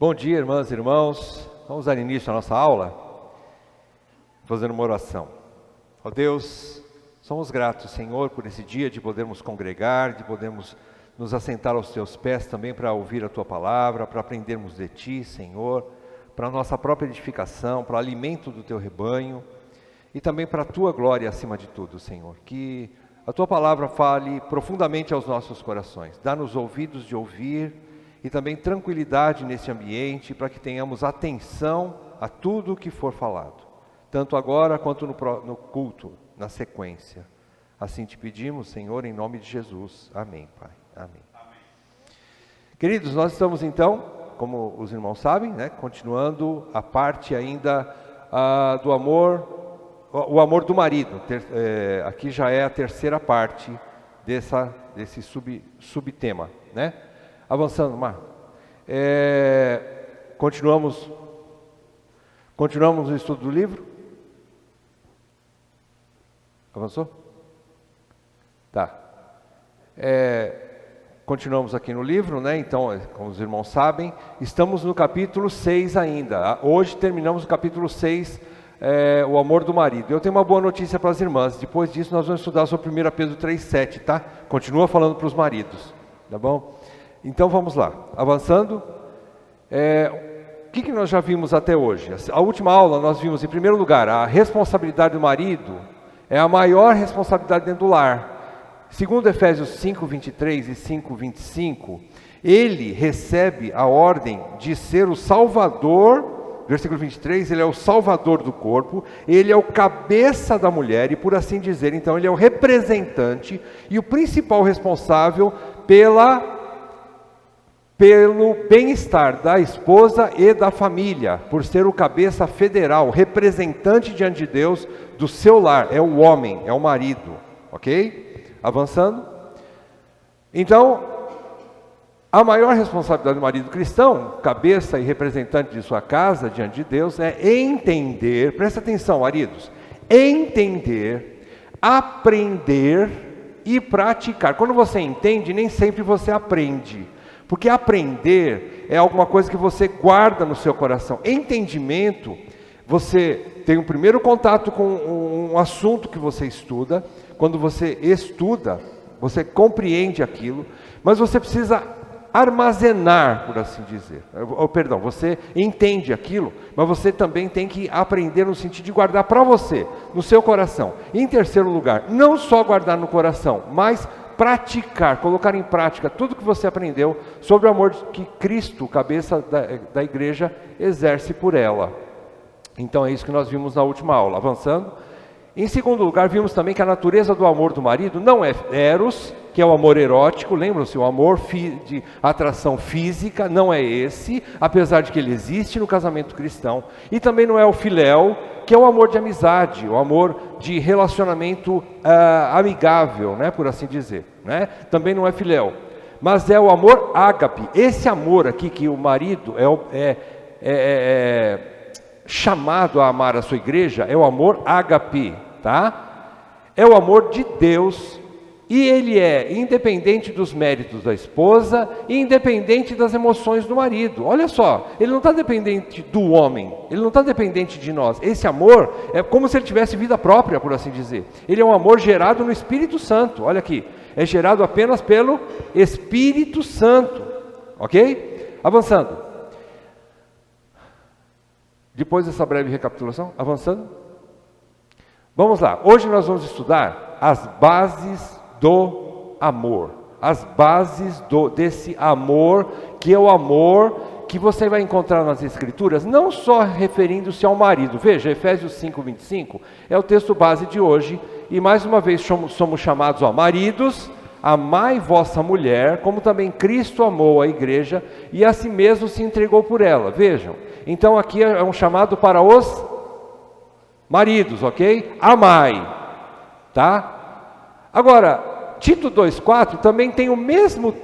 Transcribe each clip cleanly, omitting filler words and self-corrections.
Bom dia, irmãs e irmãos. Vamos dar início à nossa aula, fazendo uma oração. Ó Deus, somos gratos, Senhor, por esse dia de podermos congregar, de podermos nos assentar aos Teus pés também para ouvir a Tua palavra, para aprendermos de Ti, Senhor, para a nossa própria edificação, para o alimento do Teu rebanho e também para a Tua glória acima de tudo, Senhor. Que a Tua palavra fale profundamente aos nossos corações. Dá-nos ouvidos de ouvir e também tranquilidade nesse ambiente para que tenhamos atenção a tudo o que for falado, tanto agora quanto no culto, na sequência. Assim te pedimos, Senhor, em nome de Jesus. Amém, Pai. Amém. Queridos, nós estamos então, como os irmãos sabem, continuando a parte ainda do amor, o amor do marido. Aqui já é a terceira parte desse subtema, né? Avançando, Mar. Continuamos no estudo do livro? Avançou? Tá. Continuamos aqui no livro, né? Então, como os irmãos sabem, estamos no capítulo 6 ainda. Hoje terminamos o capítulo 6, o amor do marido. Eu tenho uma boa notícia para as irmãs. Depois disso nós vamos estudar sobre 1 Pedro 3,7, tá? Continua falando para os maridos, tá bom? Então vamos lá, avançando. O que nós já vimos até hoje? A última aula nós vimos, em primeiro lugar, a responsabilidade do marido é a maior responsabilidade dentro do lar. Segundo Efésios 5:23 e 5:25, ele recebe a ordem de ser o salvador. Versículo 23, ele é o salvador do corpo, ele é o cabeça da mulher e, por assim dizer, então ele é o representante e o principal responsável pelo bem-estar da esposa e da família, por ser o cabeça federal, representante diante de Deus do seu lar, é o homem, é o marido, ok? Avançando. Então, a maior responsabilidade do marido cristão, cabeça e representante de sua casa diante de Deus, é entender, presta atenção, maridos, entender, aprender e praticar. Quando você entende, nem sempre você aprende. Porque aprender é alguma coisa que você guarda no seu coração. Entendimento, você tem um primeiro contato com um assunto que você estuda. Quando você estuda, você compreende aquilo, mas você precisa armazenar, por assim dizer. Você entende aquilo, mas você também tem que aprender no sentido de guardar para você, no seu coração. Em terceiro lugar, não só guardar no coração, mas praticar, colocar em prática tudo que você aprendeu sobre o amor que Cristo, cabeça da igreja, exerce por ela. Então é isso que nós vimos na última aula. Avançando. Em segundo lugar, vimos também que a natureza do amor do marido não é eros, que é o amor erótico, lembram-se, o amor de atração física, não é esse, apesar de que ele existe no casamento cristão. E também não é o filéu, que é o amor de amizade, o amor de relacionamento amigável, né, por assim dizer, né? Também não é filéu, mas é o amor ágape. Esse amor aqui que o marido é chamado a amar a sua igreja, é o amor ágape, tá? É o amor de Deus, e ele é independente dos méritos da esposa e independente das emoções do marido. Olha só, ele não está dependente do homem, ele não está dependente de nós. Esse amor é como se ele tivesse vida própria, por assim dizer. Ele é um amor gerado no Espírito Santo. Olha aqui, é gerado apenas pelo Espírito Santo, ok? Avançando. Depois dessa breve recapitulação, avançando. Vamos lá, hoje nós vamos estudar as bases do amor, as bases desse amor, que é o amor que você vai encontrar nas Escrituras, não só referindo-se ao marido. Veja, Efésios 5:25 é o texto base de hoje, e mais uma vez somos chamados, maridos, amai vossa mulher, como também Cristo amou a igreja, e a si mesmo se entregou por ela. Vejam, então aqui é um chamado para os maridos, ok? Amai, tá? Agora, Tito 2,4 também tem o mesmo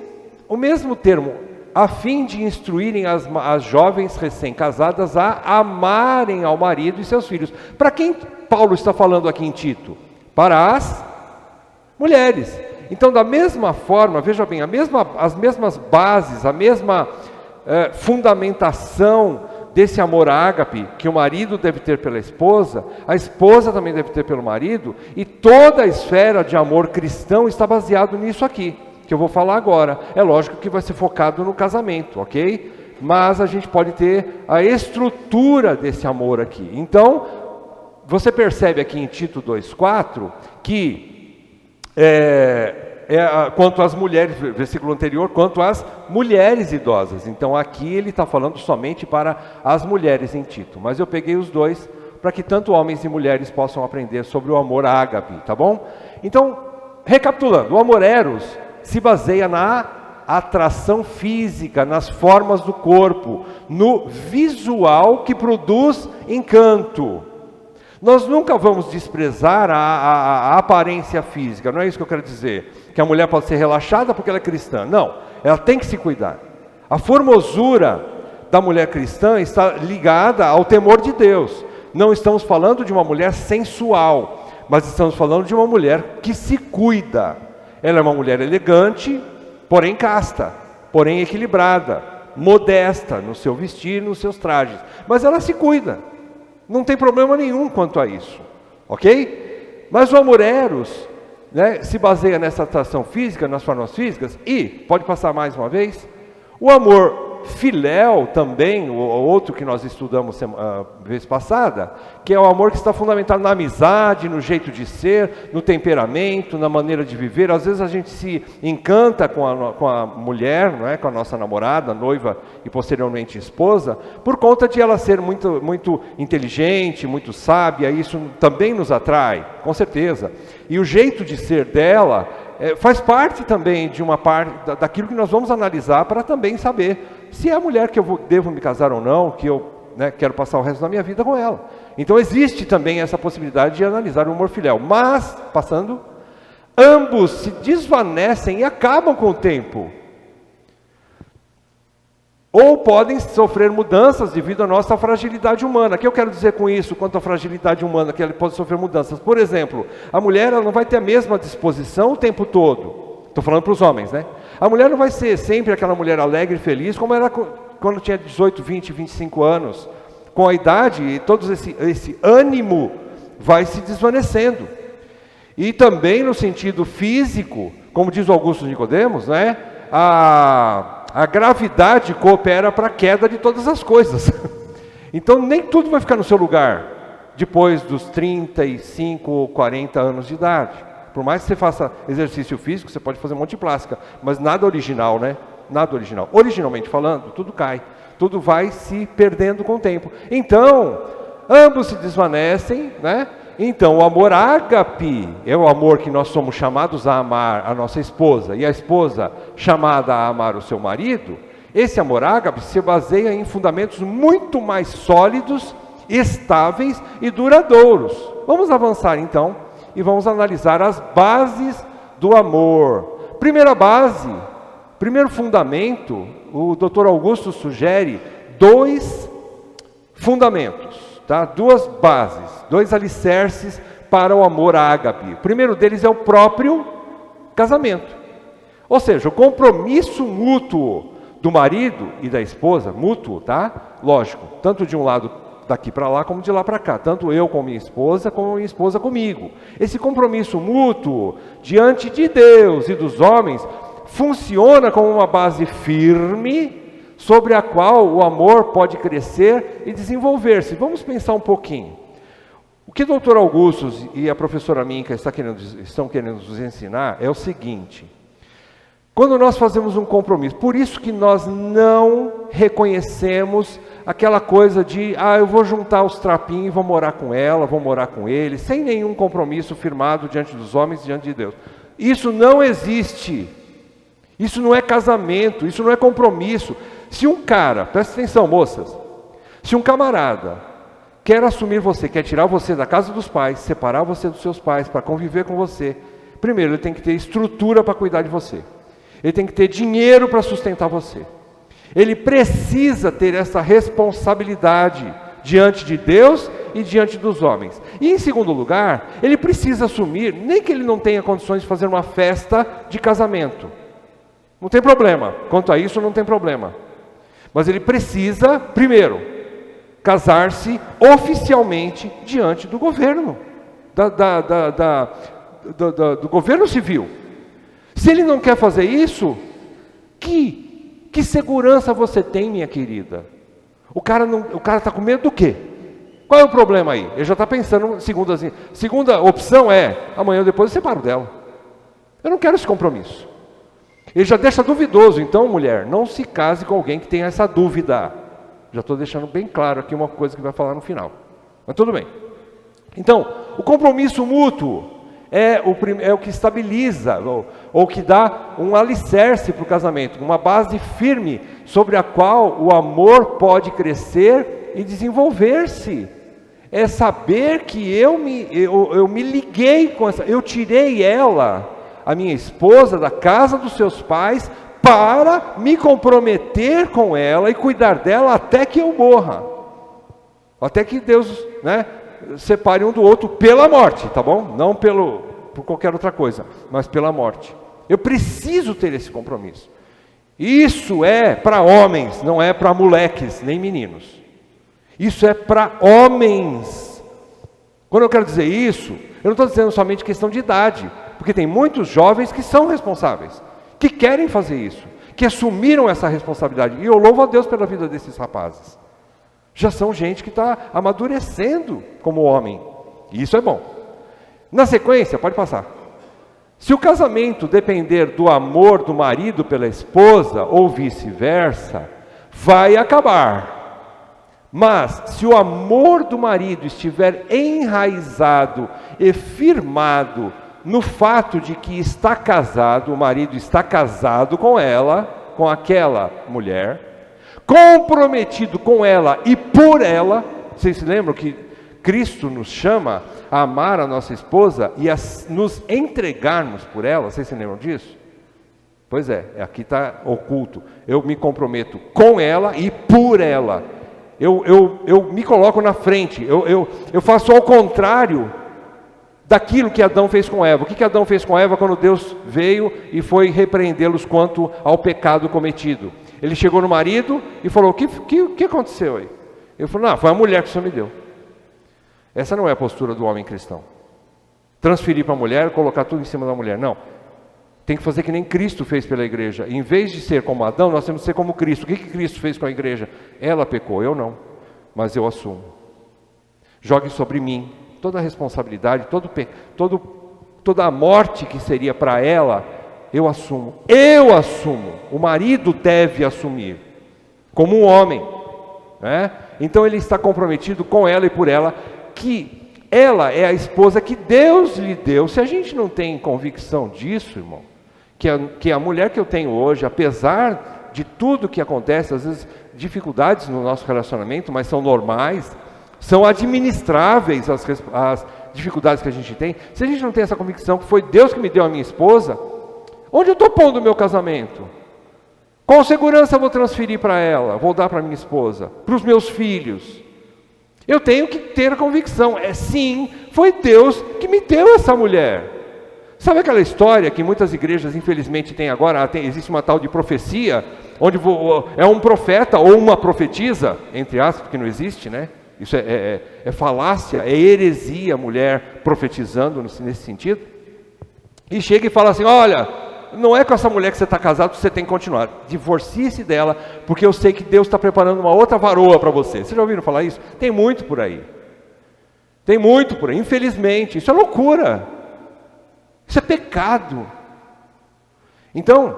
termo, a fim de instruírem as jovens recém-casadas a amarem ao marido e seus filhos. Para quem Paulo está falando aqui em Tito? Para as mulheres. Então, da mesma forma, veja bem, as mesmas bases, a mesma fundamentação desse amor ágape que o marido deve ter pela esposa, a esposa também deve ter pelo marido, e toda a esfera de amor cristão está baseado nisso aqui, que eu vou falar agora. É lógico que vai ser focado no casamento, ok? Mas a gente pode ter a estrutura desse amor aqui. Então, você percebe aqui em Tito 2,4 que quanto às mulheres, versículo anterior, quanto às mulheres idosas. Então aqui ele está falando somente para as mulheres em Tito. Mas eu peguei os dois para que tanto homens e mulheres possam aprender sobre o amor ágape, tá bom? Então, recapitulando, o amor eros se baseia na atração física, nas formas do corpo, no visual que produz encanto. Nós nunca vamos desprezar a aparência física, não é isso que eu quero dizer. Que a mulher pode ser relaxada porque ela é cristã. Não, ela tem que se cuidar. A formosura da mulher cristã está ligada ao temor de Deus. Não estamos falando de uma mulher sensual, mas estamos falando de uma mulher que se cuida. Ela é uma mulher elegante, porém casta, porém equilibrada, modesta no seu vestir, nos seus trajes. Mas ela se cuida. Não tem problema nenhum quanto a isso, ok? Mas o amor eros, né, se baseia nessa atração física, nas formas físicas, e, pode passar mais uma vez, o amor filéu também, o outro que nós estudamos vez passada, que é o amor que está fundamentado na amizade, no jeito de ser, no temperamento, na maneira de viver. Às vezes a gente se encanta com a mulher, não é? Com a nossa namorada, noiva e posteriormente esposa, por conta de ela ser muito, muito inteligente, muito sábia. Isso também nos atrai, com certeza. E o jeito de ser dela faz parte também de uma parte daquilo que nós vamos analisar para também saber se é a mulher que eu devo me casar ou não, que eu quero passar o resto da minha vida com ela. Então existe também essa possibilidade de analisar o amor filial. Mas, passando, ambos se desvanecem e acabam com o tempo. Ou podem sofrer mudanças devido à nossa fragilidade humana. O que eu quero dizer com isso, quanto à fragilidade humana, que ela pode sofrer mudanças? Por exemplo, a mulher ela não vai ter a mesma disposição o tempo todo. Estou falando para os homens, né? A mulher não vai ser sempre aquela mulher alegre e feliz, como era quando tinha 18, 20, 25 anos. Com a idade, todo esse ânimo vai se desvanecendo. E também no sentido físico, como diz o Augusto Nicodemos, né? A gravidade coopera para a queda de todas as coisas. Então nem tudo vai ficar no seu lugar depois dos 35 ou 40 anos de idade. Por mais que você faça exercício físico, você pode fazer um monte de plástica, mas nada original, né? Nada original. Originalmente falando, tudo cai. Tudo vai se perdendo com o tempo. Então, ambos se desvanecem, né? Então, o amor ágape é o amor que nós somos chamados a amar a nossa esposa, e a esposa chamada a amar o seu marido. Esse amor ágape se baseia em fundamentos muito mais sólidos, estáveis e duradouros. Vamos avançar então e vamos analisar as bases do amor. Primeira base, primeiro fundamento, o Dr. Augusto sugere 2 fundamentos. Tá? 2 bases, 2 alicerces para o amor ágape. O primeiro deles é o próprio casamento. Ou seja, o compromisso mútuo do marido e da esposa, mútuo, tá? Lógico, tanto de um lado daqui para lá, como de lá para cá. Tanto eu com minha esposa, como minha esposa comigo. Esse compromisso mútuo diante de Deus e dos homens funciona como uma base firme sobre a qual o amor pode crescer e desenvolver-se. Vamos pensar um pouquinho. O que o Dr. Augusto e a professora Minka estão querendo nos ensinar é o seguinte: quando nós fazemos um compromisso, por isso que nós não reconhecemos aquela coisa de, eu vou juntar os trapinhos e vou morar com ela, vou morar com ele, sem nenhum compromisso firmado diante dos homens e diante de Deus. Isso não existe. Isso não é casamento, isso não é compromisso. Se um cara, presta atenção moças, se um camarada quer assumir você, quer tirar você da casa dos pais, separar você dos seus pais para conviver com você, primeiro ele tem que ter estrutura para cuidar de você. Ele tem que ter dinheiro para sustentar você. Ele precisa ter essa responsabilidade diante de Deus e diante dos homens. E em segundo lugar, ele precisa assumir, nem que ele não tenha condições de fazer uma festa de casamento. Não tem problema, quanto a isso não tem problema. Mas ele precisa, primeiro, casar-se oficialmente diante do governo, do governo civil. Se ele não quer fazer isso, que segurança você tem, minha querida? O cara está com medo do quê? Qual é o problema aí? Ele já está pensando, segunda opção é, amanhã ou depois eu separo dela. Eu não quero esse compromisso. Ele já deixa duvidoso, então, mulher, não se case com alguém que tenha essa dúvida. Já estou deixando bem claro aqui uma coisa que vai falar no final. Mas tudo bem. Então, o compromisso mútuo é o que estabiliza, ou que dá um alicerce para o casamento, uma base firme sobre a qual o amor pode crescer e desenvolver-se. É saber que eu me liguei com essa, eu tirei ela, a minha esposa, da casa dos seus pais, para me comprometer com ela e cuidar dela até que eu morra. Até que Deus, separe um do outro pela morte, tá bom? Não por qualquer outra coisa, mas pela morte. Eu preciso ter esse compromisso. Isso é para homens, não é para moleques, nem meninos. Isso é para homens. Quando eu quero dizer isso, eu não estou dizendo somente questão de idade, porque tem muitos jovens que são responsáveis, que querem fazer isso, que assumiram essa responsabilidade. E eu louvo a Deus pela vida desses rapazes. Já são gente que está amadurecendo como homem. E isso é bom. Na sequência, pode passar. Se o casamento depender do amor do marido pela esposa, ou vice-versa, vai acabar. Mas, se o amor do marido estiver enraizado e firmado no fato de que está casado, o marido está casado com ela, com aquela mulher, comprometido com ela e por ela, vocês se lembram que Cristo nos chama a amar a nossa esposa e a nos entregarmos por ela, vocês se lembram disso? Pois é, aqui está oculto, eu me comprometo com ela e por ela, eu me coloco na frente, eu faço ao contrário daquilo que Adão fez com Eva. O que Adão fez com Eva quando Deus veio e foi repreendê-los quanto ao pecado cometido? Ele chegou no marido e falou, o que aconteceu aí? Ele falou, não, foi a mulher que o Senhor me deu. Essa não é a postura do homem cristão. Transferir para a mulher, colocar tudo em cima da mulher. Não. Tem que fazer que nem Cristo fez pela igreja. Em vez de ser como Adão, nós temos que ser como Cristo. O que Cristo fez com a igreja? Ela pecou, eu não. Mas eu assumo. Jogue sobre mim toda a responsabilidade, toda a morte que seria para ela, eu assumo. Eu assumo. O marido deve assumir. Como um homem. Então ele está comprometido com ela e por ela, que ela é a esposa que Deus lhe deu. Se a gente não tem convicção disso, irmão, que a mulher que eu tenho hoje, apesar de tudo que acontece, às vezes dificuldades no nosso relacionamento, mas são normais, são administráveis as dificuldades que a gente tem. Se a gente não tem essa convicção que foi Deus que me deu a minha esposa, onde eu estou pondo o meu casamento? Qual segurança eu vou transferir para ela? Vou dar para minha esposa? Para os meus filhos? Eu tenho que ter a convicção, sim, foi Deus que me deu essa mulher. Sabe aquela história que muitas igrejas infelizmente têm agora, existe uma tal de profecia, onde é um profeta ou uma profetisa, entre aspas, porque não existe, Isso é falácia, é heresia, mulher profetizando nesse sentido. E chega e fala assim, olha, não é com essa mulher que você está casado que você tem que continuar. Divorcie-se dela, porque eu sei que Deus está preparando uma outra varoa para você. Vocês já ouviram falar isso? Tem muito por aí. Tem muito por aí, infelizmente. Isso é loucura. Isso é pecado. Então,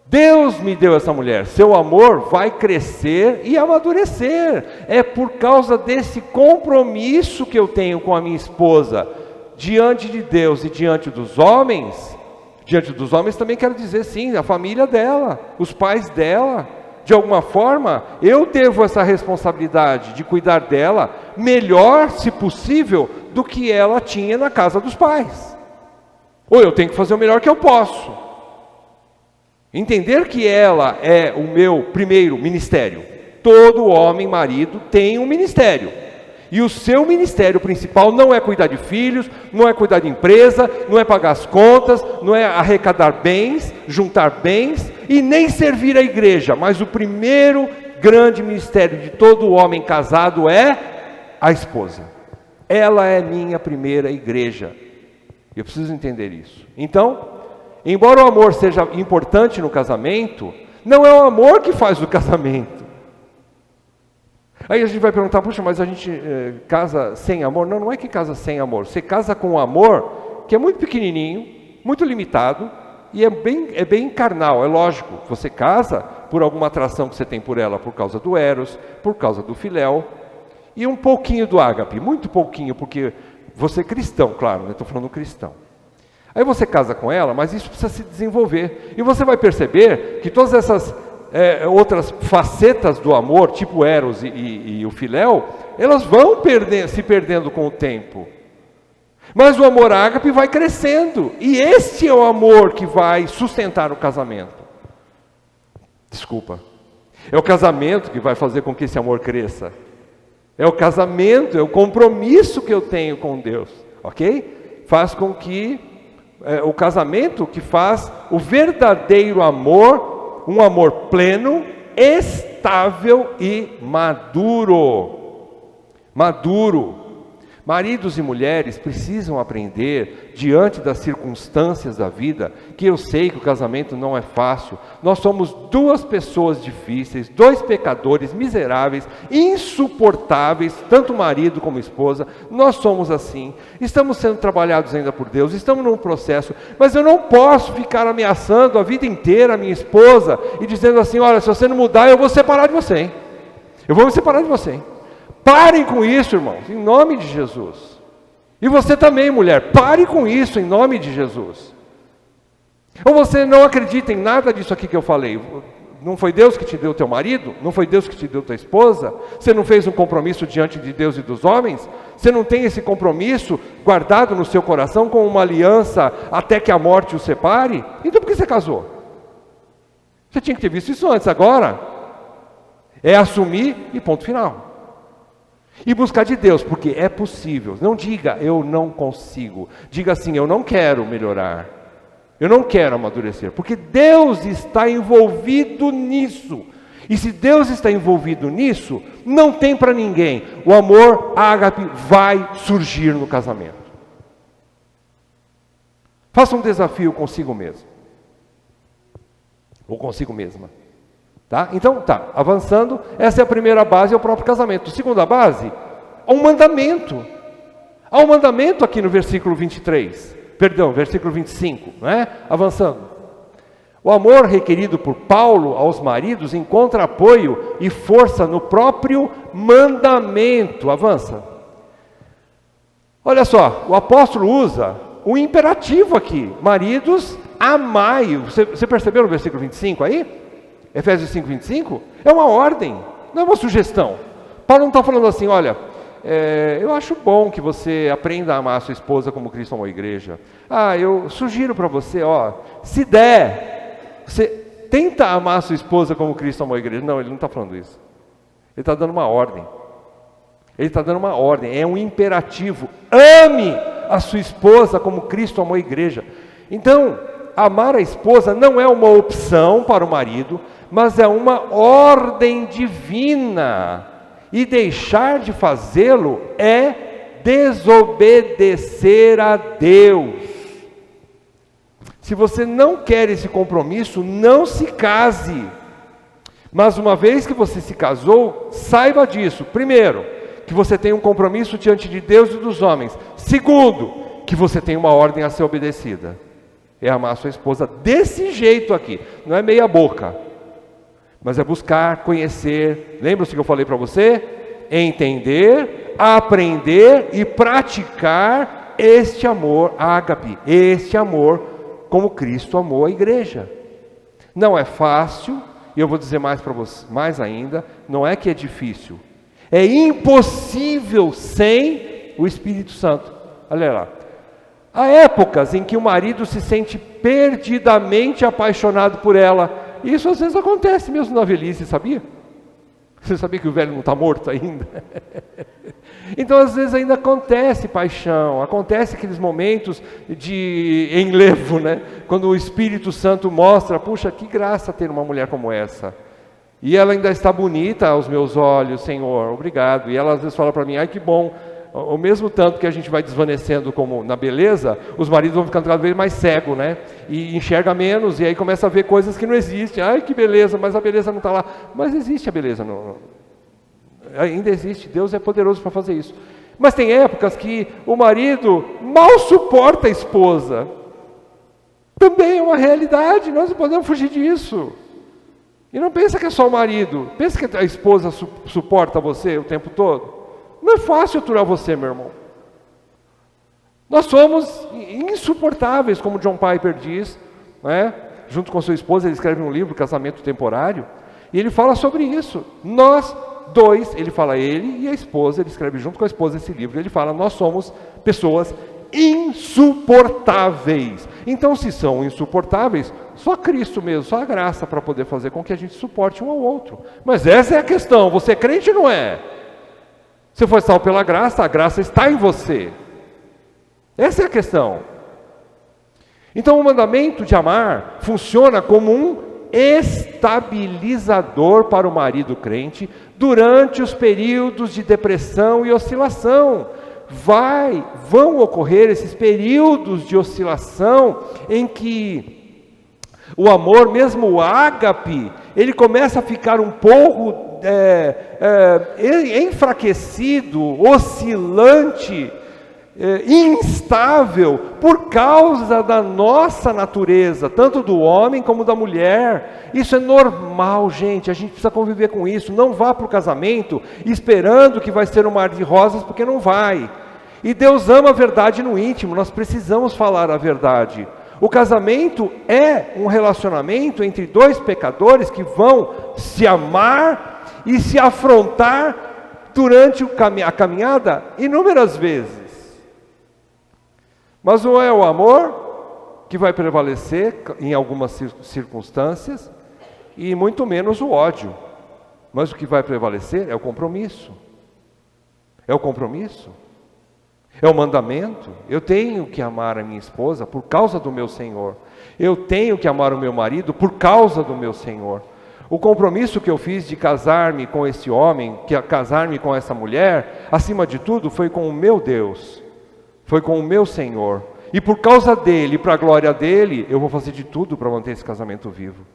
Deus me deu essa mulher. Seu amor vai crescer e amadurecer. É por causa desse compromisso que eu tenho com a minha esposa, diante de Deus e diante dos homens. Diante dos homens também quero dizer, sim, a família dela, os pais dela. De alguma forma, eu devo essa responsabilidade de cuidar dela melhor, se possível, do que ela tinha na casa dos pais. Ou eu tenho que fazer o melhor que eu posso. Entender que ela é o meu primeiro ministério. Todo homem, marido, tem um ministério. E o seu ministério principal não é cuidar de filhos, não é cuidar de empresa, não é pagar as contas, não é arrecadar bens, juntar bens. e nem servir a igreja, mas o primeiro grande ministério de todo homem casado é a esposa. Ela é minha primeira igreja. Eu preciso entender isso. Então, embora o amor seja importante no casamento, não é o amor que faz o casamento. Aí a gente vai perguntar, puxa, mas a gente casa sem amor? Não, não é que casa sem amor. Você casa com um amor que é muito pequenininho, muito limitado, e é bem carnal, é lógico. Você casa por alguma atração que você tem por ela, por causa do eros, por causa do filéu, e um pouquinho do ágape, muito pouquinho, porque você é cristão, claro, estou falando cristão. Aí você casa com ela, mas isso precisa se desenvolver. E você vai perceber que todas essas outras facetas do amor, tipo o eros e o filéu, elas vão se perdendo com o tempo. Mas o amor ágape vai crescendo. E este é o amor que vai sustentar o casamento. Desculpa. É o casamento que vai fazer com que esse amor cresça. É o casamento, é o compromisso que eu tenho com Deus. Ok? Faz com que o casamento que faz o verdadeiro amor, um amor pleno, estável e maduro. Maduro. Maridos e mulheres precisam aprender, diante das circunstâncias da vida, que eu sei que o casamento não é fácil. Nós somos duas pessoas difíceis, dois pecadores miseráveis, insuportáveis, tanto marido como esposa. Nós somos assim, estamos sendo trabalhados ainda por Deus, estamos num processo, mas eu não posso ficar ameaçando a vida inteira a minha esposa e dizendo assim, olha, se você não mudar, eu vou separar de você, hein? Eu vou me separar de você, hein? Parem com isso, irmãos, em nome de Jesus. E você também, mulher, pare com isso em nome de Jesus. Ou você não acredita em nada disso aqui que eu falei? Não foi Deus que te deu teu marido? Não foi Deus que te deu tua esposa? Você não fez um compromisso diante de Deus e dos homens? Você não tem esse compromisso guardado no seu coração com uma aliança até que a morte o separe? Então por que você casou? Você tinha que ter visto isso antes. Agora é assumir e ponto final. E buscar de Deus, porque é possível. Não diga, eu não consigo. Diga assim, eu não quero melhorar. Eu não quero amadurecer. Porque Deus está envolvido nisso. E se Deus está envolvido nisso, não tem para ninguém. O amor ágape vai surgir no casamento. Faça um desafio consigo mesmo. Ou consigo mesma. Tá? Então, tá, avançando, essa é a primeira base, é o próprio casamento. Segunda base, há um mandamento. Há um mandamento aqui no versículo 23, versículo 25, não é? Avançando. O amor requerido por Paulo aos maridos encontra apoio e força no próprio mandamento. Avança. Olha só, o apóstolo usa um imperativo aqui. Maridos, amai. Você percebeu no versículo 25 aí? Efésios 5, 25, é uma ordem, não é uma sugestão. Paulo não está falando assim, olha, eu acho bom que você aprenda a amar a sua esposa como Cristo amou a igreja. Eu sugiro para você, se der, você tenta amar a sua esposa como Cristo amou a igreja. Não, ele não está falando isso. Ele está dando uma ordem. Ele está dando uma ordem, é um imperativo. Ame a sua esposa como Cristo amou a igreja. Então, amar a esposa não é uma opção para o marido, mas é uma ordem divina. E deixar de fazê-lo é desobedecer a Deus. Se você não quer esse compromisso, não se case. Mas uma vez que você se casou, saiba disso. Primeiro, que você tem um compromisso diante de Deus e dos homens. Segundo, que você tem uma ordem a ser obedecida. É amar a sua esposa desse jeito aqui. Não é meia boca. Mas é buscar, conhecer. Lembra-se que eu falei para você? Entender, aprender e praticar este amor ágape. Este amor como Cristo amou a igreja. Não é fácil. E eu vou dizer mais para você, mais ainda. Não é que é difícil. É impossível sem o Espírito Santo. Olha lá. Há épocas em que o marido se sente perdidamente apaixonado por ela. Isso às vezes acontece mesmo na velhice, sabia? Você sabia que o velho não está morto ainda? Então, às vezes, ainda acontece paixão, acontece aqueles momentos de enlevo, né? Quando o Espírito Santo mostra, puxa, que graça ter uma mulher como essa. E ela ainda está bonita aos meus olhos, Senhor, obrigado. E ela às vezes fala para mim, ai que bom. Ao mesmo tanto que a gente vai desvanecendo como na beleza, os maridos vão ficando cada vez mais cegos, né? E enxerga menos, e aí começa a ver coisas que não existem. Ai que beleza, mas a beleza não está lá. Mas existe a beleza, ainda existe, Deus é poderoso para fazer isso. Mas tem épocas que o marido mal suporta a esposa. Também é uma realidade, nós não podemos fugir disso. E não pensa que é só o marido, pensa que a esposa suporta você o tempo todo. Não é fácil aturar você, meu irmão. Nós somos insuportáveis, como John Piper diz, né? Junto com sua esposa, ele escreve um livro, Casamento Temporário, e ele fala sobre isso. Nós dois, ele fala ele e a esposa, ele escreve junto com a esposa esse livro, ele fala, nós somos pessoas insuportáveis. Então, se são insuportáveis, só Cristo mesmo, só a graça para poder fazer com que a gente suporte um ao outro. Mas essa é a questão, você é crente ou não é? Se foi salvo pela graça, a graça está em você. Essa é a questão. Então o mandamento de amar funciona como um estabilizador para o marido crente durante os períodos de depressão e oscilação. Vão ocorrer esses períodos de oscilação em que o amor, mesmo o ágape, ele começa a ficar um pouco enfraquecido, oscilante, instável, por causa da nossa natureza, tanto do homem como da mulher. Isso é normal, gente, a gente precisa conviver com isso. Não vá para o casamento esperando que vai ser um mar de rosas, porque não vai. E Deus ama a verdade no íntimo, nós precisamos falar a verdade. O casamento é um relacionamento entre dois pecadores que vão se amar e se afrontar durante a caminhada inúmeras vezes. Mas não é o amor que vai prevalecer em algumas circunstâncias e muito menos o ódio. Mas o que vai prevalecer é o compromisso. É o compromisso. É o mandamento. Eu tenho que amar a minha esposa por causa do meu Senhor. Eu tenho que amar o meu marido por causa do meu Senhor. O compromisso que eu fiz de casar-me com esse homem, casar-me com essa mulher, acima de tudo, foi com o meu Deus. Foi com o meu Senhor. E por causa dele, para a glória dele, eu vou fazer de tudo para manter esse casamento vivo.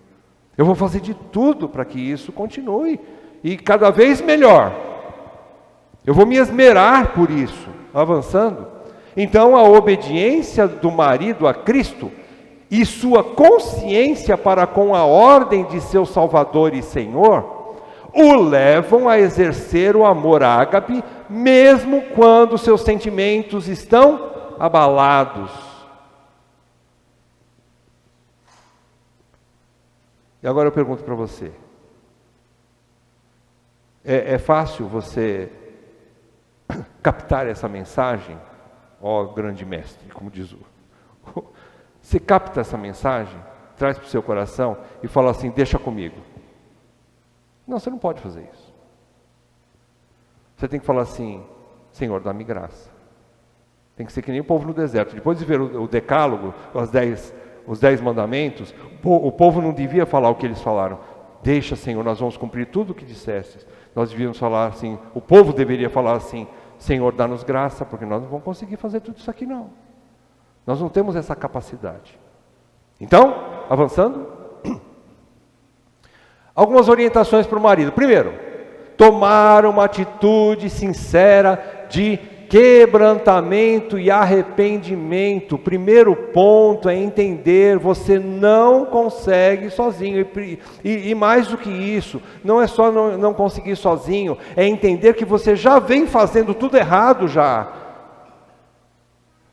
Eu vou fazer de tudo para que isso continue. E cada vez melhor. Eu vou me esmerar por isso. Avançando. Então a obediência do marido a Cristo e sua consciência para com a ordem de seu Salvador e Senhor o levam a exercer o amor ágape, mesmo quando seus sentimentos estão abalados. E agora eu pergunto para você, é fácil você captar essa mensagem? Ó grande mestre, como diz o... Você capta essa mensagem, traz para o seu coração e fala assim, deixa comigo. Não, você não pode fazer isso. Você tem que falar assim, Senhor, dá-me graça. Tem que ser que nem o povo no deserto. Depois de ver o decálogo, os 10 mandamentos, o povo não devia falar o que eles falaram. Deixa, Senhor, nós vamos cumprir tudo o que dissestes. Nós devíamos falar assim, o povo deveria falar assim, Senhor, dá-nos graça, porque nós não vamos conseguir fazer tudo isso aqui não. Nós não temos essa capacidade. Então, avançando, algumas orientações para o marido. Primeiro, tomar uma atitude sincera de quebrantamento e arrependimento. O primeiro ponto é entender, você não consegue sozinho. E mais do que isso, não é só não conseguir sozinho, é entender que você já vem fazendo tudo errado já.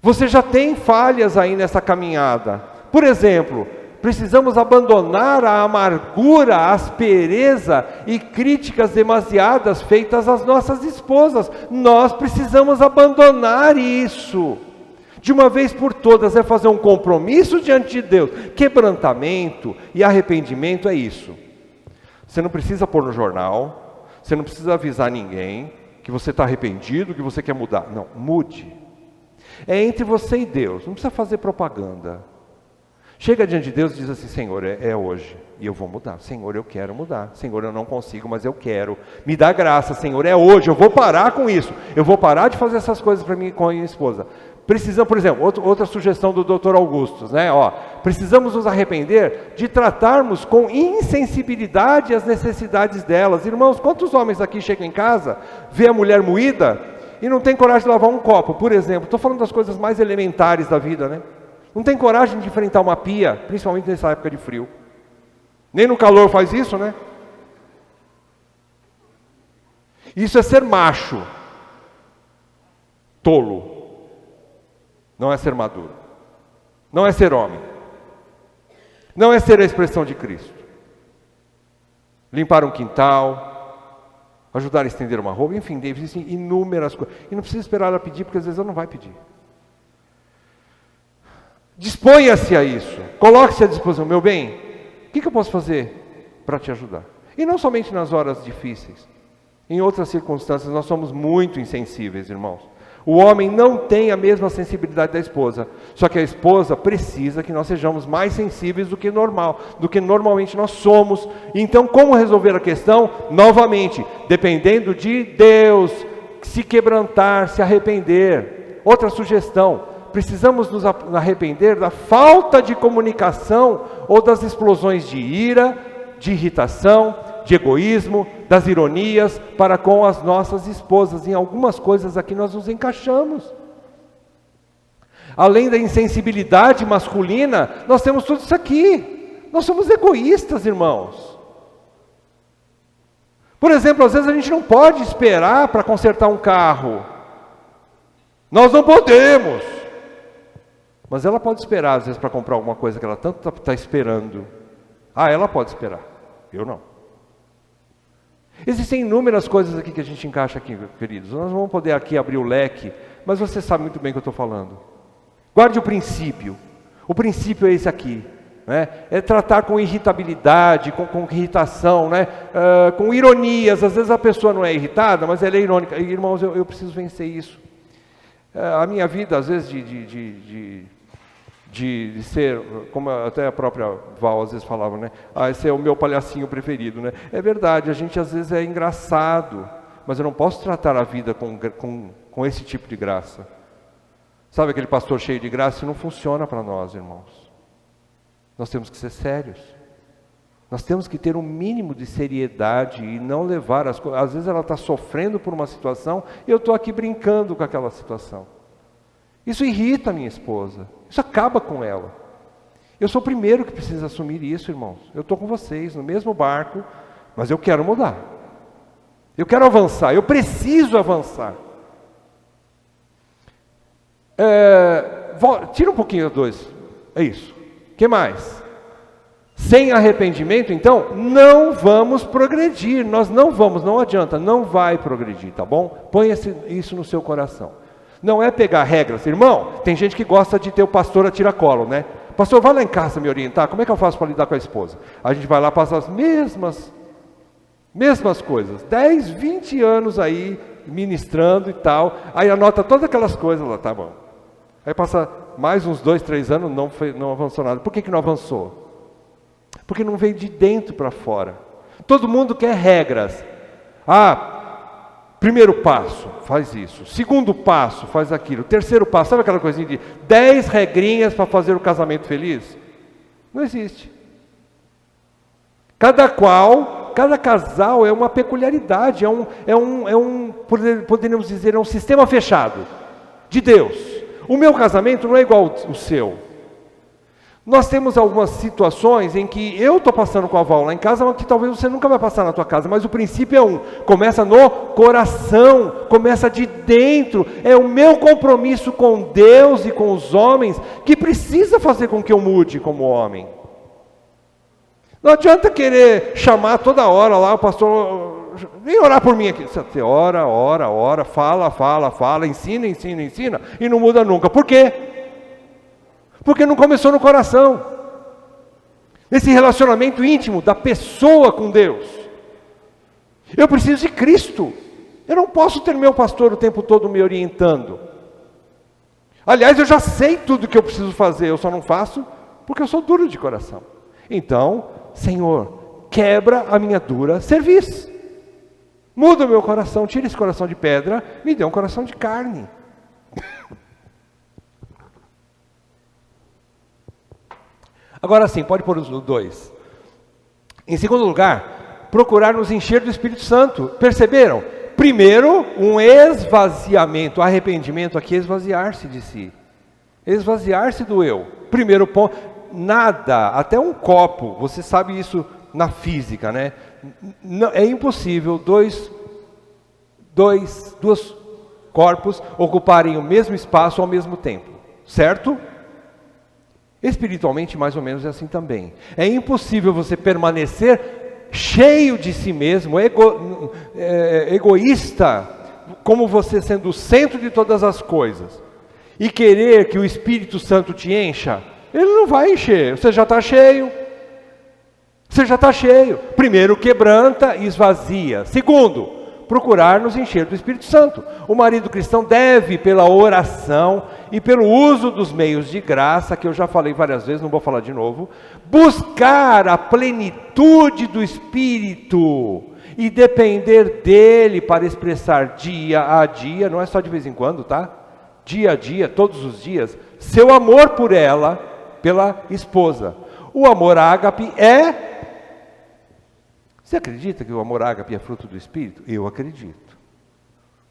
Você já tem falhas aí nessa caminhada. Por exemplo, precisamos abandonar a amargura, a aspereza e críticas demasiadas feitas às nossas esposas. Nós precisamos abandonar isso. De uma vez por todas, é fazer um compromisso diante de Deus. Quebrantamento e arrependimento é isso. Você não precisa pôr no jornal, Você não precisa avisar ninguém que você está arrependido, que você quer mudar. Não, mude. É entre você e Deus, não precisa fazer propaganda. Chega diante de Deus e diz assim: Senhor, é hoje, e eu vou mudar. Senhor, eu quero mudar. Senhor, eu não consigo, mas eu quero. Me dá graça, Senhor, é hoje, eu vou parar com isso. Eu vou parar de fazer essas coisas para mim com a minha esposa. Precisamos, por exemplo, outra sugestão do Dr. Augustus, né? Precisamos nos arrepender de tratarmos com insensibilidade as necessidades delas. Irmãos, quantos homens aqui chegam em casa, vê a mulher moída e não tem coragem de lavar um copo, por exemplo? Estou falando das coisas mais elementares da vida, né? Não tem coragem de enfrentar uma pia, principalmente nessa época de frio. Nem no calor faz isso, né? Isso é ser macho, tolo. Não é ser maduro. Não é ser homem. Não é ser a expressão de Cristo. Limpar um quintal, ajudar a estender uma roupa, enfim, existem inúmeras coisas. E não precisa esperar ela pedir, porque às vezes ela não vai pedir. Disponha-se a isso. Coloque-se à disposição. Meu bem, o que eu posso fazer para te ajudar? E não somente nas horas difíceis. Em outras circunstâncias nós somos muito insensíveis, irmãos. O homem não tem a mesma sensibilidade da esposa. Só que a esposa precisa que nós sejamos mais sensíveis do que normalmente nós somos. Então, como resolver a questão? Novamente, dependendo de Deus, se quebrantar, se arrepender. Outra sugestão: precisamos nos arrepender da falta de comunicação ou das explosões de ira, de irritação, de egoísmo, das ironias para com as nossas esposas. Em algumas coisas aqui nós nos encaixamos. Além da insensibilidade masculina, nós temos tudo isso aqui. Nós somos egoístas, irmãos. Por exemplo, às vezes a gente não pode esperar para consertar um carro. Nós não podemos. Mas ela pode esperar, às vezes, para comprar alguma coisa que ela tanto está esperando. Ela pode esperar. Eu não. Existem inúmeras coisas aqui que a gente encaixa aqui, queridos. Nós não vamos poder aqui abrir o leque, mas você sabe muito bem o que eu estou falando. Guarde o princípio. O princípio é esse aqui, né? É tratar com irritabilidade, com irritação, né? Com ironias. Às vezes a pessoa não é irritada, mas ela é irônica. Irmãos, eu preciso vencer isso. A minha vida, às vezes, de ser, como até a própria Val às vezes falava, né? Esse é o meu palhacinho preferido, né? É verdade, a gente às vezes é engraçado, mas eu não posso tratar a vida com esse tipo de graça. Sabe aquele pastor cheio de graça? Isso não funciona para nós, irmãos. Nós temos que ser sérios. Nós temos que ter um mínimo de seriedade e não levar as coisas. Às vezes ela está sofrendo por uma situação e eu estou aqui brincando com aquela situação. Isso irrita a minha esposa. Isso acaba com ela. Eu sou o primeiro que precisa assumir isso, irmãos. Eu estou com vocês no mesmo barco, mas eu quero mudar. Eu quero avançar, eu preciso avançar. Tira um pouquinho os dois. É isso. O que mais? Sem arrependimento, então, não vamos progredir. Nós não adianta, não vai progredir, tá bom? Põe isso no seu coração. Não é pegar regras. Irmão, tem gente que gosta de ter o pastor a tiracolo, né? Pastor, vai lá em casa me orientar, como é que eu faço para lidar com a esposa? A gente vai lá, passa as mesmas coisas, 10, 20 anos aí, ministrando e tal, aí anota todas aquelas coisas lá, tá bom. Aí passa mais uns 2, 3 anos, não avançou nada. Por que não avançou? Porque não veio de dentro para fora. Todo mundo quer regras. Primeiro passo, faz isso. Segundo passo, faz aquilo. Terceiro passo, sabe aquela coisinha de 10 regrinhas para fazer o casamento feliz? Não existe. Cada casal é uma peculiaridade, poderíamos dizer, é um sistema fechado de Deus. O meu casamento não é igual ao seu. Nós temos algumas situações em que eu estou passando com a Val lá em casa, mas que talvez você nunca vai passar na tua casa, mas o princípio é começa no coração, começa de dentro, é o meu compromisso com Deus e com os homens, que precisa fazer com que eu mude como homem. Não adianta querer chamar toda hora lá, o pastor, vem orar por mim aqui. Você ora, fala, ensina, e não muda nunca. Por quê? Porque não começou no coração. Esse relacionamento íntimo da pessoa com Deus. Eu preciso de Cristo. Eu não posso ter meu pastor o tempo todo me orientando. Aliás, eu já sei tudo o que eu preciso fazer, eu só não faço porque eu sou duro de coração. Então, Senhor, quebra a minha dura cerviz. Muda o meu coração, tira esse coração de pedra, me dê um coração de carne. Agora sim, pode pôr os dois. Em segundo lugar, procurar nos encher do Espírito Santo. Perceberam? Primeiro, um esvaziamento. Arrependimento aqui é esvaziar-se de si. Esvaziar-se do eu. Primeiro ponto, nada, até um copo, você sabe isso na física, né? É impossível dois corpos ocuparem o mesmo espaço ao mesmo tempo, certo? Espiritualmente, mais ou menos é assim também. É impossível você permanecer cheio de si mesmo, egoísta, como você sendo o centro de todas as coisas, e querer que o Espírito Santo te encha. Ele não vai encher, você já está cheio. Você já está cheio. Primeiro, quebranta e esvazia. Segundo, procurar nos encher do Espírito Santo. O marido cristão deve, pela oração e pelo uso dos meios de graça, que eu já falei várias vezes, não vou falar de novo, buscar a plenitude do Espírito e depender dele para expressar dia a dia, não é só de vez em quando, tá? Dia a dia, todos os dias, seu amor por ela, pela esposa. O amor ágape é... Você acredita que o amor ágape é fruto do Espírito? Eu acredito.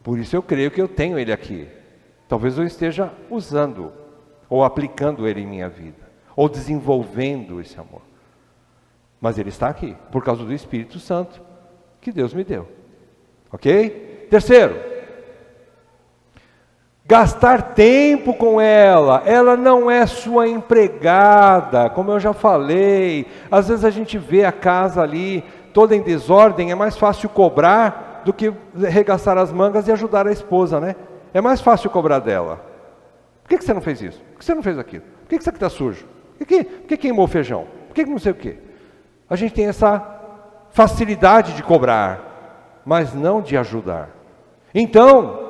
Por isso eu creio que eu tenho ele aqui. Talvez eu esteja usando, ou aplicando ele em minha vida, ou desenvolvendo esse amor. Mas ele está aqui, por causa do Espírito Santo, que Deus me deu. Ok? Terceiro, gastar tempo com ela. Ela não é sua empregada, como eu já falei. Às vezes a gente vê a casa ali toda em desordem, é mais fácil cobrar do que arregaçar as mangas e ajudar a esposa, né? É mais fácil cobrar dela. Por que você não fez isso? Por que você não fez aquilo? Por que isso aqui está sujo? Por que queimou o feijão? Por que não sei o quê? A gente tem essa facilidade de cobrar, mas não de ajudar. Então,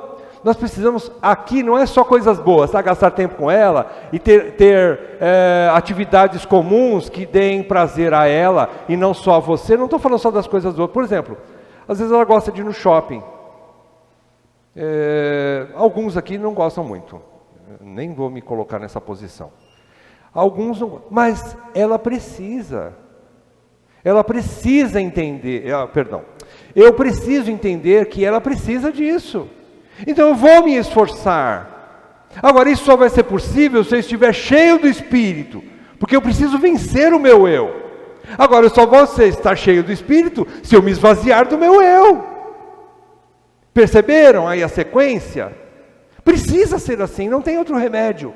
nós precisamos, aqui não é só coisas boas, tá? Gastar tempo com ela e ter atividades comuns que deem prazer a ela e não só a você. Não estou falando só das coisas boas. Por exemplo, às vezes ela gosta de ir no shopping. Alguns aqui não gostam muito. Nem vou me colocar nessa posição. Alguns não, mas ela precisa. Ela precisa entender, eu preciso entender que ela precisa disso. Então eu vou me esforçar. Agora isso só vai ser possível se eu estiver cheio do Espírito, porque eu preciso vencer o meu eu. Agora eu só vou estar cheio do Espírito se eu me esvaziar do meu eu. Perceberam aí a sequência? Precisa ser assim, não tem outro remédio.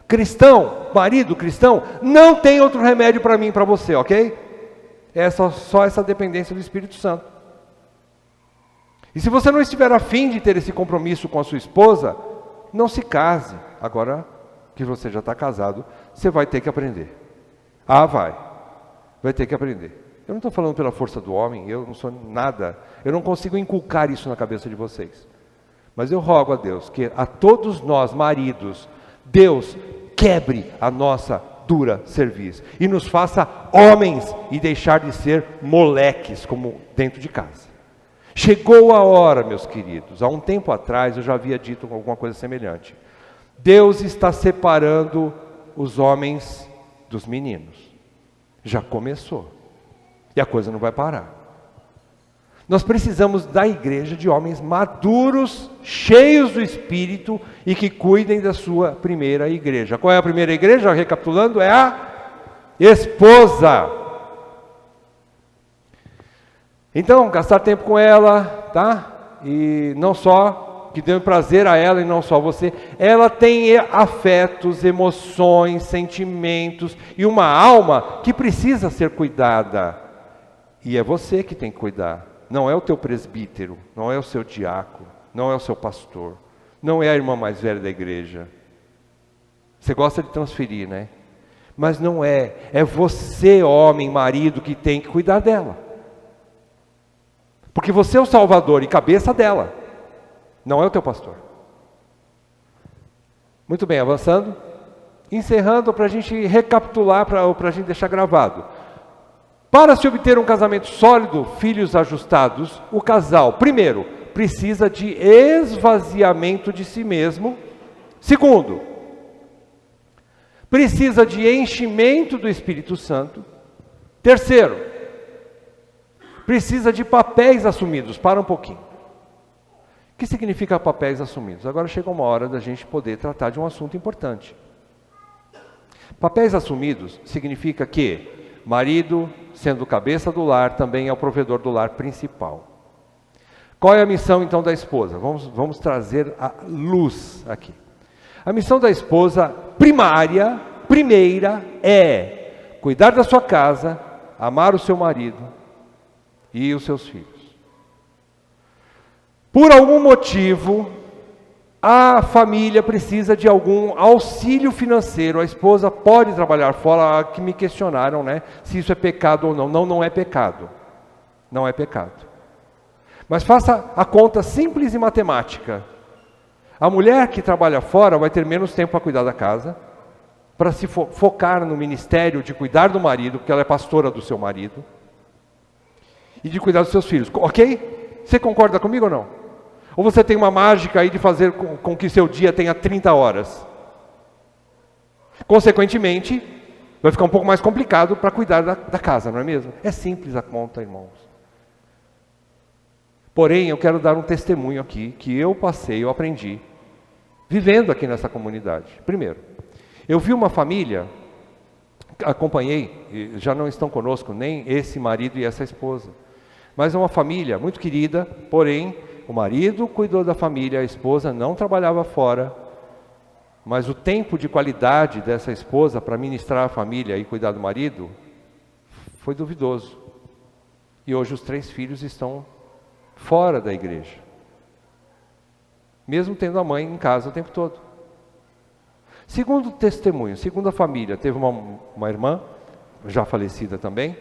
Cristão, marido cristão, não tem outro remédio para mim e para você, ok? É só essa dependência do Espírito Santo. E se você não estiver afim de ter esse compromisso com a sua esposa, não se case. Agora que você já está casado, você vai ter que aprender. Vai ter que aprender. Eu não estou falando pela força do homem, eu não sou nada, eu não consigo inculcar isso na cabeça de vocês. Mas eu rogo a Deus que a todos nós, maridos, Deus quebre a nossa dura cerviz e nos faça homens e deixar de ser moleques como dentro de casa. Chegou a hora, meus queridos, há um tempo atrás eu já havia dito alguma coisa semelhante. Deus está separando os homens dos meninos. Já começou. E a coisa não vai parar. Nós precisamos da igreja de homens maduros, cheios do Espírito e que cuidem da sua primeira igreja. Qual é a primeira igreja? Recapitulando, é a esposa. Então, gastar tempo com ela, tá? E não só que dê prazer a ela e não só você. Ela tem afetos, emoções, sentimentos e uma alma que precisa ser cuidada. E é você que tem que cuidar. Não é o teu presbítero, não é o seu diácono, não é o seu pastor, não é a irmã mais velha da igreja. Você gosta de transferir, né? Mas não é. É você, homem, marido, que tem que cuidar dela. Porque você é o salvador e cabeça dela, não é o teu pastor. Muito bem, avançando. Encerrando, para a gente recapitular, para a gente deixar gravado. Para se obter um casamento sólido, filhos ajustados, o casal, primeiro, precisa de esvaziamento de si mesmo. Segundo, precisa de enchimento do Espírito Santo. Terceiro, precisa de papéis assumidos. Para um pouquinho. O que significa papéis assumidos? Agora chegou uma hora da gente poder tratar de um assunto importante. Papéis assumidos significa que marido, sendo cabeça do lar, também é o provedor do lar principal. Qual é a missão então da esposa? Vamos trazer a luz aqui. A missão da esposa primeira é cuidar da sua casa, amar o seu marido e os seus filhos. Por algum motivo, a família precisa de algum auxílio financeiro. A esposa pode trabalhar fora, que me questionaram, né? Se isso é pecado ou não. Não, não é pecado. Não é pecado. Mas faça a conta simples e matemática. A mulher que trabalha fora vai ter menos tempo para cuidar da casa, para se focar no ministério de cuidar do marido, porque ela é pastora do seu marido, e de cuidar dos seus filhos. Ok? Você concorda comigo ou não? Ou você tem uma mágica aí de fazer com que seu dia tenha 30 horas? Consequentemente, vai ficar um pouco mais complicado para cuidar da casa, não é mesmo? É simples a conta, irmãos. Porém, eu quero dar um testemunho aqui, que eu passei, eu aprendi, vivendo aqui nessa comunidade. Primeiro, eu vi uma família, acompanhei, já não estão conosco nem esse marido e essa esposa, mas é uma família muito querida, porém, o marido cuidou da família, a esposa não trabalhava fora, mas o tempo de qualidade dessa esposa para ministrar a família e cuidar do marido foi duvidoso. E hoje os 3 filhos estão fora da igreja, mesmo tendo a mãe em casa o tempo todo. Segundo testemunho, segunda família, teve uma irmã, já falecida também,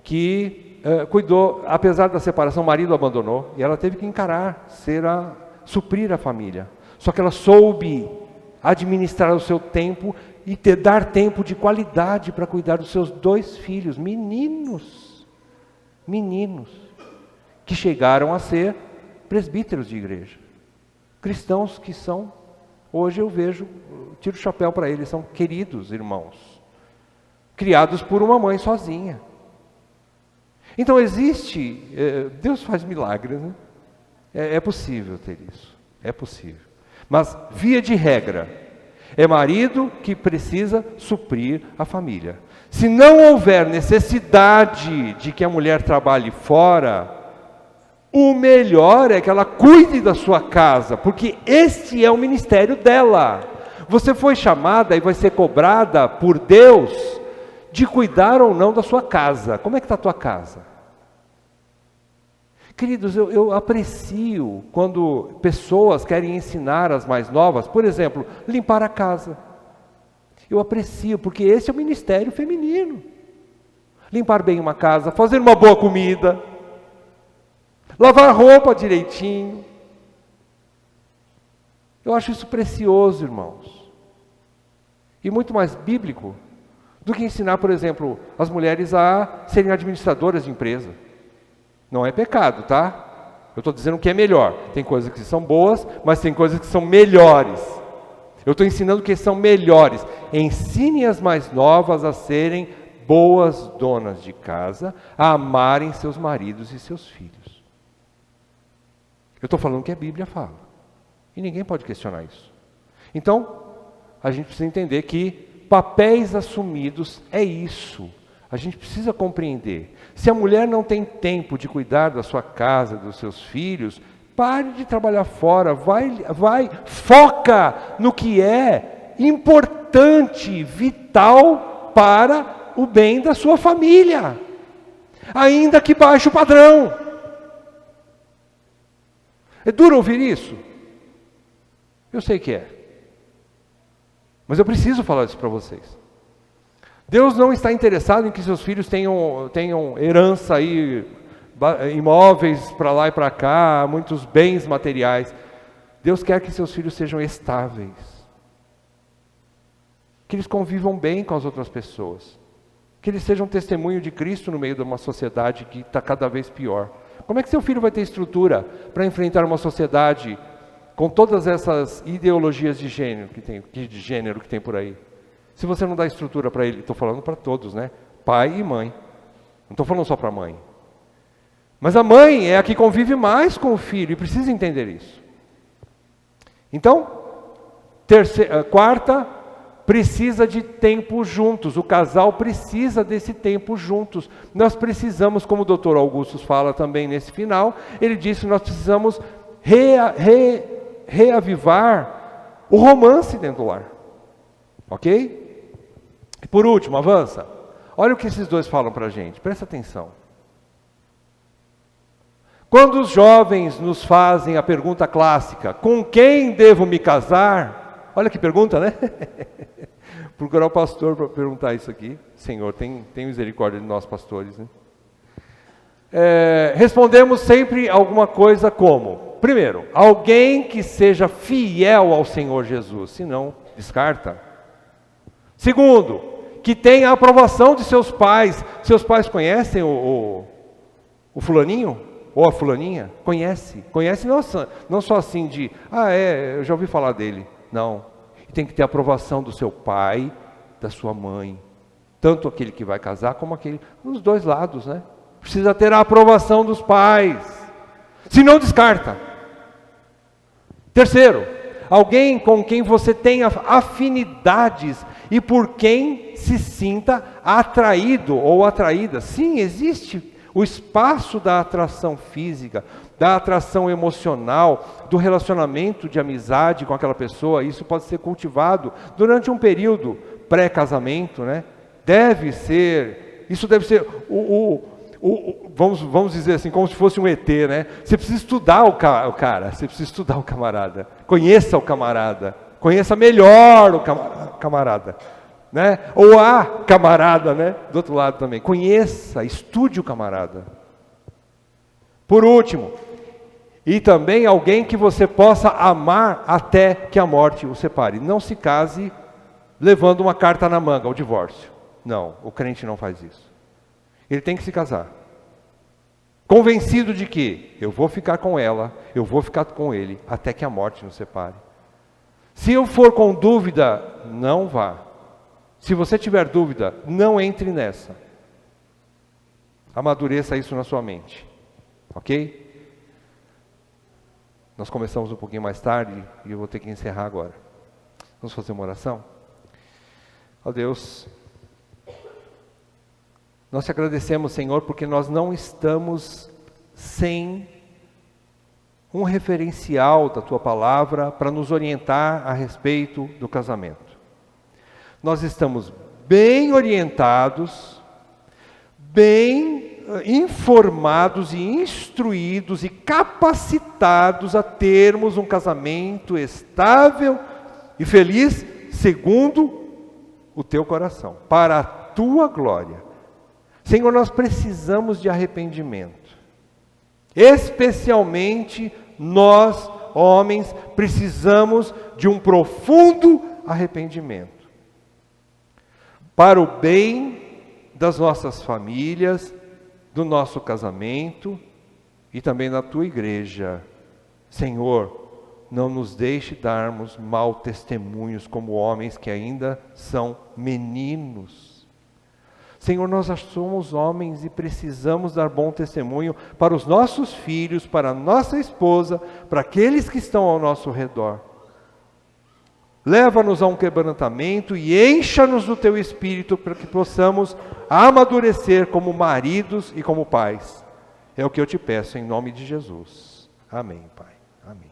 que cuidou, apesar da separação, o marido abandonou, e ela teve que encarar, suprir a família. Só que ela soube administrar o seu tempo e dar tempo de qualidade para cuidar dos seus 2 filhos, meninos, que chegaram a ser presbíteros de igreja. Cristãos que são, hoje eu vejo, tiro o chapéu para eles, são queridos irmãos, criados por uma mãe sozinha. Então existe, Deus faz milagres, né? É possível ter isso, é possível. Mas, via de regra, é marido que precisa suprir a família. Se não houver necessidade de que a mulher trabalhe fora, o melhor é que ela cuide da sua casa, porque este é o ministério dela. Você foi chamada e vai ser cobrada por Deus de cuidar ou não da sua casa. Como é que está a tua casa? Queridos, eu aprecio quando pessoas querem ensinar as mais novas, por exemplo, limpar a casa. Eu aprecio, porque esse é o ministério feminino. Limpar bem uma casa, fazer uma boa comida, lavar roupa direitinho. Eu acho isso precioso, irmãos. E muito mais bíblico do que ensinar, por exemplo, as mulheres a serem administradoras de empresa. Não é pecado, tá? Eu estou dizendo que é melhor. Tem coisas que são boas, mas tem coisas que são melhores. Eu estou ensinando que são melhores. Ensine as mais novas a serem boas donas de casa, a amarem seus maridos e seus filhos. Eu estou falando o que a Bíblia fala. E ninguém pode questionar isso. Então, a gente precisa entender que papéis assumidos é isso. A gente precisa compreender. Se a mulher não tem tempo de cuidar da sua casa, dos seus filhos, pare de trabalhar fora, foca no que é importante, vital para o bem da sua família, ainda que baixe o padrão. É duro ouvir isso? Eu sei que é. Mas eu preciso falar isso para vocês. Deus não está interessado em que seus filhos tenham herança aí imóveis para lá e para cá, muitos bens materiais. Deus quer que seus filhos sejam estáveis, que eles convivam bem com as outras pessoas, que eles sejam testemunho de Cristo no meio de uma sociedade que está cada vez pior. Como é que seu filho vai ter estrutura para enfrentar uma sociedade com todas essas ideologias de gênero que tem por aí? Se você não dá estrutura para ele, estou falando para todos, né? Pai e mãe. Não estou falando só para a mãe. Mas a mãe é a que convive mais com o filho e precisa entender isso. Então, quarta, precisa de tempo juntos. O casal precisa desse tempo juntos. Nós precisamos, como o doutor Augusto fala também nesse final, ele disse que nós precisamos reavivar o romance dentro do lar. Ok? E por último, avança. Olha o que esses dois falam para a gente, presta atenção. Quando os jovens nos fazem a pergunta clássica, com quem devo me casar? Olha que pergunta, né? Procurar o pastor para perguntar isso aqui. Senhor, tem misericórdia de nós pastores, né? Respondemos sempre alguma coisa como, primeiro, alguém que seja fiel ao Senhor Jesus, se não, descarta. Segundo, que tenha a aprovação de seus pais. Seus pais conhecem o fulaninho? Ou a fulaninha? Conhece não só assim de, eu já ouvi falar dele. Não, tem que ter a aprovação do seu pai, da sua mãe. Tanto aquele que vai casar, como aquele, nos dois lados, né? Precisa ter a aprovação dos pais. Se não, descarta. Terceiro, alguém com quem você tenha afinidades e por quem se sinta atraído ou atraída. Sim, existe o espaço da atração física, da atração emocional, do relacionamento de amizade com aquela pessoa. Isso pode ser cultivado durante um período pré-casamento, né? Isso deve ser vamos dizer assim, como se fosse um ET, né? Você precisa estudar o cara, você precisa estudar o camarada. Conheça o camarada, conheça melhor o camarada. Né? Ou a camarada, né? Do outro lado também. Conheça, estude o camarada. Por último, e também alguém que você possa amar até que a morte o separe. Não se case levando uma carta na manga, o divórcio. Não, o crente não faz isso. Ele tem que se casar. Convencido de que eu vou ficar com ela, eu vou ficar com ele, até que a morte nos separe. Se eu for com dúvida, não vá. Se você tiver dúvida, não entre nessa. Amadureça isso na sua mente. Ok? Nós começamos um pouquinho mais tarde e eu vou ter que encerrar agora. Vamos fazer uma oração? Ó Deus, nós te agradecemos, Senhor, porque nós não estamos sem um referencial da Tua Palavra para nos orientar a respeito do casamento. Nós estamos bem orientados, bem informados e instruídos e capacitados a termos um casamento estável e feliz, segundo o Teu coração, para a Tua glória. Senhor, nós precisamos de arrependimento. Especialmente nós, homens, precisamos de um profundo arrependimento. Para o bem das nossas famílias, do nosso casamento e também da Tua igreja. Senhor, não nos deixe darmos mau testemunhos como homens que ainda são meninos. Senhor, nós somos homens e precisamos dar bom testemunho para os nossos filhos, para a nossa esposa, para aqueles que estão ao nosso redor. Leva-nos a um quebrantamento e encha-nos do Teu Espírito para que possamos amadurecer como maridos e como pais. É o que eu te peço em nome de Jesus. Amém, Pai. Amém.